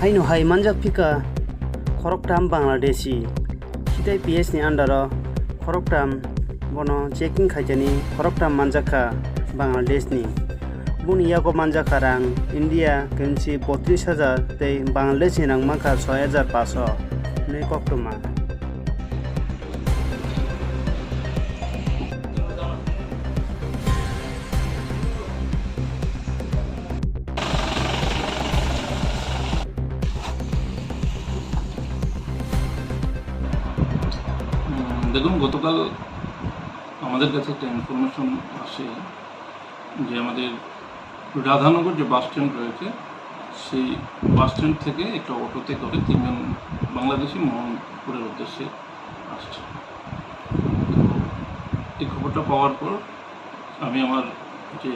Hainu hai manjak pika Khoroktham Bangladeshi Sidhai PS ni andaro Khoroktham bono checking khaijani Khoroktham Romjakha Bangladesh ni buni Yago Romjakha rang India currency 32,000 tei Bangladesh ni rang mangka 6,500 nei koktoma দেখুন, গতকাল আমাদের কাছে একটা information আসে যে আমাদের রাধানগর যে bus stand রয়েছে সেই বাস স্ট্যান্ড থেকে একটা অটোতে করে 3 জন বাংলাদেশি মোহনপুরের উদ্দেশ্যে আসছে। তো এই খবরটা পাওয়ার পর আমি আমার যে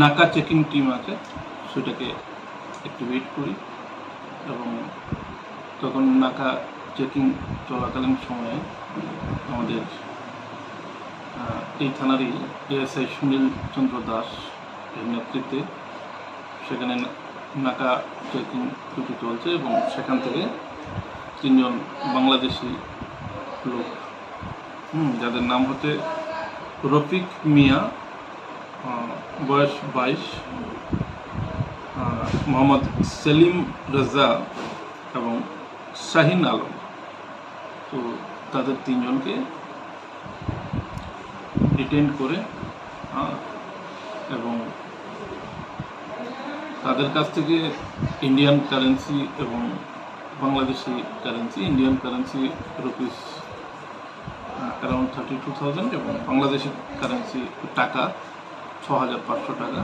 নাকা চেকিং টিম আছে সেটাকে অ্যাক্টিভেট করি এবং তখন নাকা চেকিং চলাকালীন সময়ে আমাদের এই থানারই এএসআই সুনীল চন্দ্র দাস এর নেতৃত্বে সেখানে নাকা চেকিং ডিউটি চলছে এবং সেখান থেকে 3 জন বাংলাদেশি লোক যাদের নাম হচ্ছে রফিক মিয়া, বয়স 22, মোহাম্মদ সেলিম রাজা এবং শাহিন আলম, তো তাদের 3 জনকে ডিটেইন করে এবং তাদের কাছ থেকে ইন্ডিয়ান কারেন্সি এবং Bangladeshi currency, Indian currency rupees around 32,000 এবং বাংলাদেশি কারেন্সি টাকা 6,500 টাকা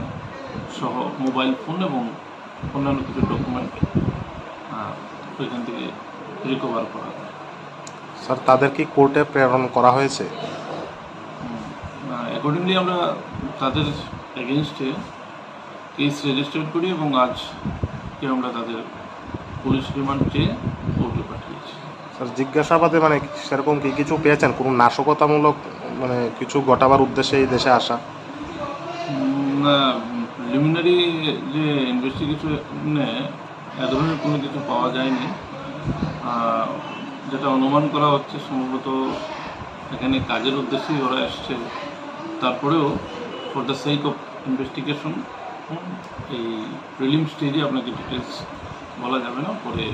সহ মোবাইল ফোন এবং অন্যান্য কিছু ডকুমেন্ট ওইখান থেকে রিকভার করা হয়। স্যার, তাদের কি কোর্টে প্রেরণ করা হয়েছে? অ্যাকর্ডিংলি আমরা তাদের এগেনস্টে কেস রেজিস্টার করি এবং আজকে আমরা তাদের পুলিশ রিমান্ড চেয়ে কোর্টে পাঠিয়েছি। স্যার, জিজ্ঞাসাবাদে মানে সেরকম কি কিছু পেয়েছেন? কোনো নাশকতামূলক মানে কিছু ঘটাবার উদ্দেশ্যে এই দেশে আসা? না, প্রিলিমিনারি যে ইনভেস্টিগেশনে এ ধরনের কোনো কিছু পাওয়া যায়নি। যেটা অনুমান করা হচ্ছে সম্ভবত এখানে কাজের উদ্দেশ্যেই ওরা এসছে। তারপরেও for the sake of investigation এই প্রিলিম স্টেজে আপনাকে ডিটেলস বলা যাবে না, পরে